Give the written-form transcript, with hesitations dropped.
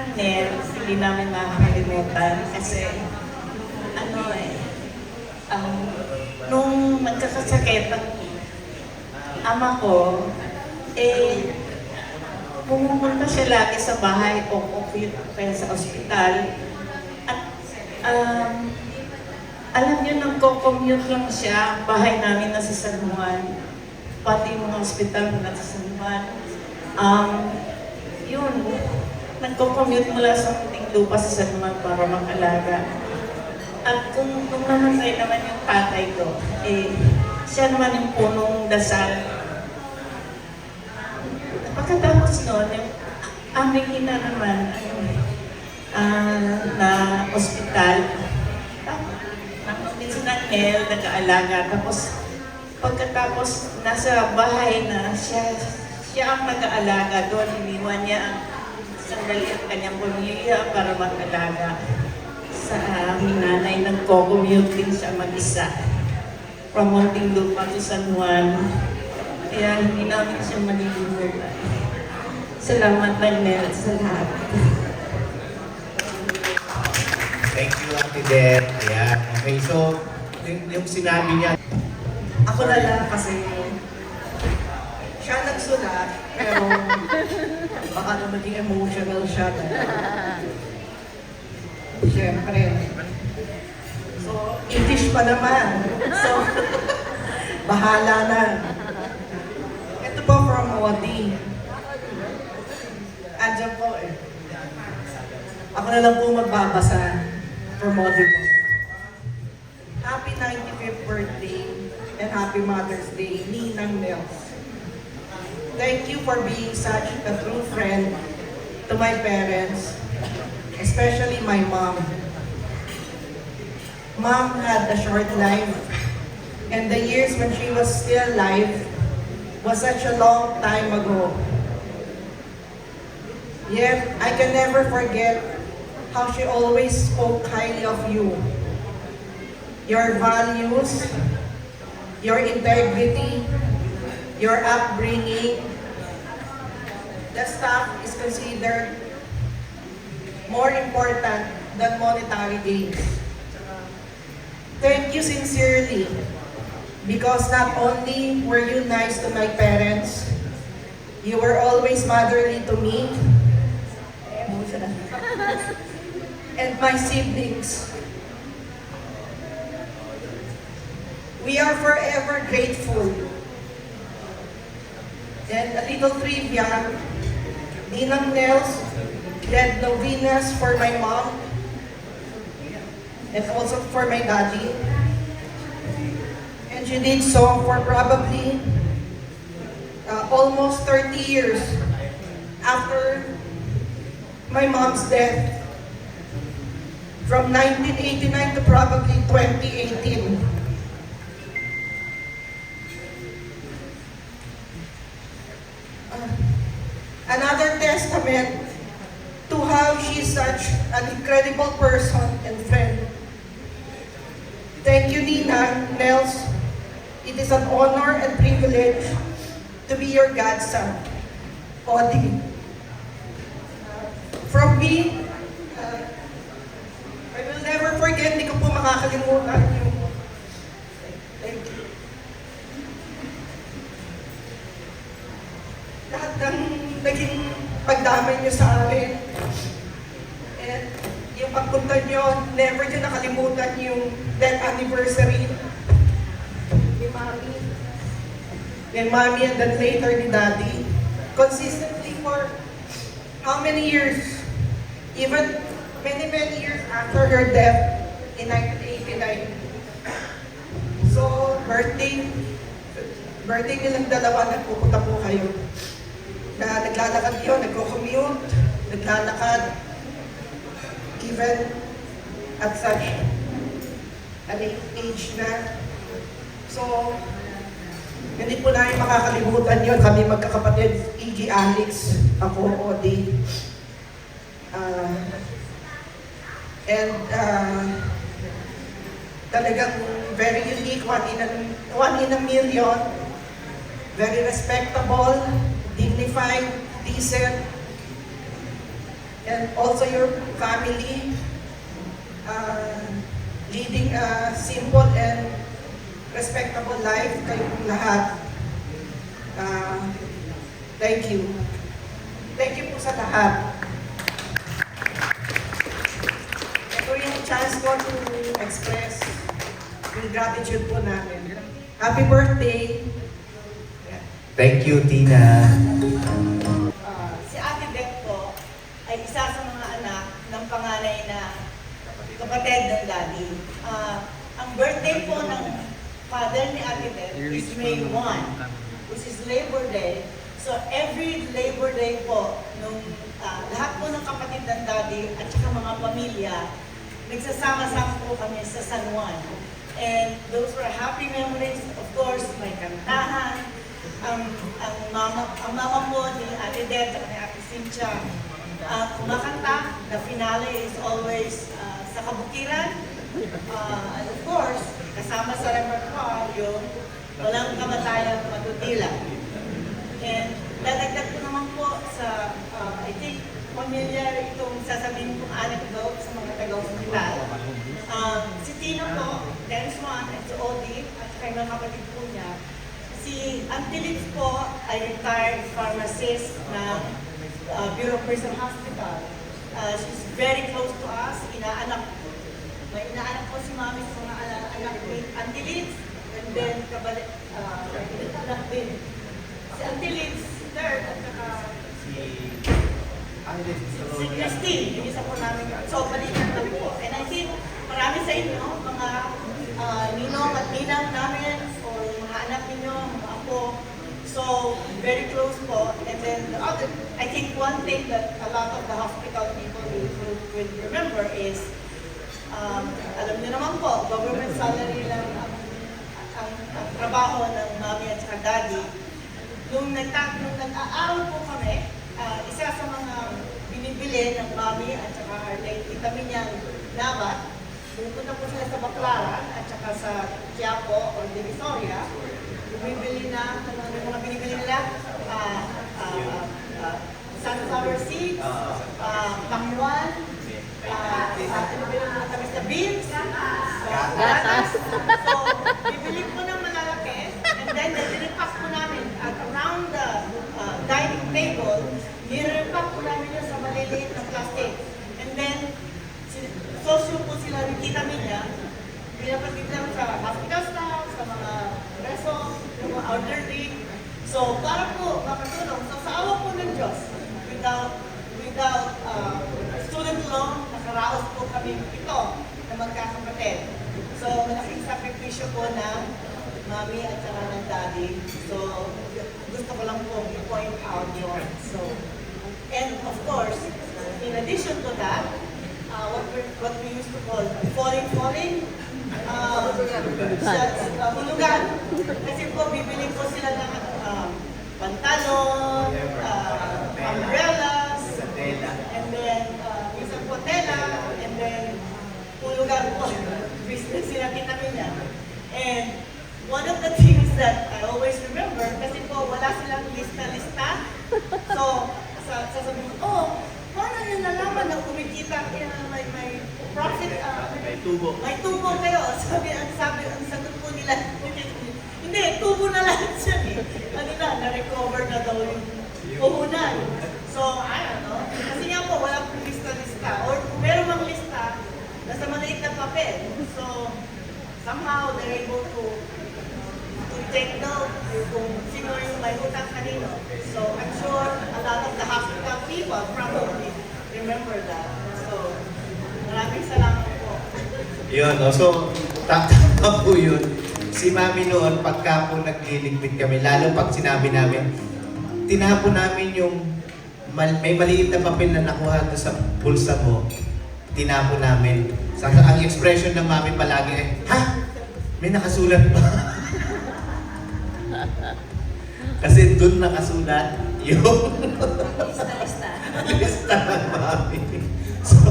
Ninang Nel, hindi namin makakalimutan kasi nung magkakasakit ang ama ko, pumupunta siya lagi sa bahay o kaya sa ospital. At alam niyo, nagko-commute lang siya, bahay namin nasa San Juan, pati yung mga ospital na nasa San Juan. Yun, nagko-commute mula sa Muntinlupa sa San Juan para mag-alaga. At kung namatay naman yung tatay ko, siya naman yung punong dasal. Pagkatapos nun, yung aming ina naman, na ospital, nandun din si Nangel, nag-aalaga. Tapos, pagkatapos nasa bahay na, siya ang nag-aalaga doon. Iniwan niya ang sandali at kanyang pamilya para mag-alaga. Sa aming nanay, nagko-commute din siya mag-isa. From Muntinlupa to San Juan. Kaya hindi namin siya malilimutan. Salamat, Nel, sa lahat. Thank you, Ate Det. Ayan. Okay, so, yung sinabi niya, Ako na lang kasi siya nagsulat, pero baka na maging emotional siya. Siyempre. So, English pa naman. So, bahala na. Ito po from Odi. Andiyan po eh. Ako na lang po magbabasa from Odi po. Happy 95th birthday and happy Mother's Day, Ninang Nels. Thank you for being such a true friend to my parents, especially my mom. Mom had a short life, and the years when she was still alive was such a long time ago. Yet, I can never forget how she always spoke highly of you. Your values, your integrity, your upbringing, the stuff is considered more important than monetary gains. Thank you sincerely, because not only were you nice to my parents, you were always motherly to me and my siblings. We are forever grateful. And a little trivia, Ninang Nels led novenas for my mom and also for my daddy. And she did so for probably almost 30 years after my mom's death, from 1989 to probably 2018. Another testament to how she's such an incredible person and friend. Thank you, Nina, Nels. It is an honor and privilege to be your godson, Odi. From me, I will never forget, di ko po makakalimutan yung thank you. Lahat ng naging pagdamay niyo sa amin. And yung pagpunta niyo, never niyo nakalimutan yung 10th anniversary ni Mami. Ni Mami and then later ni Daddy. Consistently for how many years? Even many years after her death in 1989. So, birthday nilang dalawa, nagpupunta po kayo. Na naglalakad yun, nagko-commute, naglalakad, even at such an age na. So, hindi po namin makakalimutan yun. Kami magkakapatid, Iggy, Alex, ako, Odi. Talagang very unique, one in a million, very respectable, dignified, decent, and also your family, leading a simple and respectable life, kayong lahat. Thank you. Thank you po sa lahat. Ito yung chance ko to express yung gratitude po namin. Happy birthday! Thank you, Tina. Si Ate Beth po ay isa sa mga anak ng panganay na kapatid ng daddy. Ang birthday po ng father ni Ate Beth is May 1, which is Labor Day. So every Labor Day po, nung lahat po ng kapatid ng daddy at saka mga pamilya, nagsasama-sama po kami sa San Juan. And those were happy memories. Of course, may kantahan. Ang mama po ni Ate Deb at ni Ate Cynthia, kumakanta. The finale is always sa kabukiran. And of course, kasama sa repertoire yung Walang Kamatayan Matutila. And dadagdag ko naman po sa, I think, familiar itong sasabihin kong anecdote sa mga taga-hospital. Si Tino po, Dennis Juan, at si Odie, at kay mga kapatid po niya, si Auntie Liz po ay retired pharmacist ng Bureau of Prison Hospital. She's very close to us. May inaanak po si Mami sa mga anak ni Auntie Liz. And then, anak din. Si Auntie Liz, third, at saka si Christine, yung isa po namin. So, balikan lang po. And I think, marami sa inyo, mga ninong at ninang namin, or mga anak ninyo, mga apo. So, very close po. And then, the other, I think one thing that a lot of the hospital people will remember is, alam niyo naman po, government salary lang ang trabaho ng mami at saka daddy. Nung nag-aaral po kami, isa sa mga binibili ng mami at saka our late tita Minyang Nabat, pupunta po sila sa Baclaran at saka sa Quiapo or Divisoria, bumibili na, yung mga binibili nila, sunflower seeds, pangwan, tamis na beans, gatas. So, bibili po ng malalaki, and then nire-repack po namin at around the dining table, nire-repack po namin yun sa maliliit na plastic. And then, social po sila ng Tita Minya, pinapagod lang sa hospital staff, sa mga reso, yung mga elderly. So, para po makatulong. So, sa awa po ng Diyos, without student loan, nakaraos po kami ito na magkakapatid. So, malaking sakripisyo po ng mami at saka ng daddy. So, gusto ko lang po i-point out yun. So, and of course, in addition to that, what we used to call falling, hulugan. Kasi po, bibili po sila ng pantalon, umbrellas, and then minsan po tela, and then hulugan po. Business sila kinamin niya. And one of the things that I always remember, kasi po wala silang lista-lista. So, sasabihin ko, oh, paano nyo nalaman na kumikita, may profit, may tubo kayo. Ang sagot po nila, hindi, tubo na lang siya eh. Ano na-recover na daw yung puhunan. So, I don't know. Kasi nga po, wala pong lista-lista. Or kung meron mang lista, nasa maliit na papel. So, somehow, they're able to take note kung sino yung may utang kanino. So, I'm sure a lot of the hospital people probably remember that. So, maraming salamat po. Yun, no? So, tama po yun. Si Mami noon, pagka po nagliligpit kami, lalo pag sinabi namin, tinapon namin yung may maliit na papel na nakuha doon sa bulsa mo, tinapon namin. Ang expression ng Mami palagi ay, ha? May nakasulat pa. Kasi doon nakasulat yung lista ng Mami. So,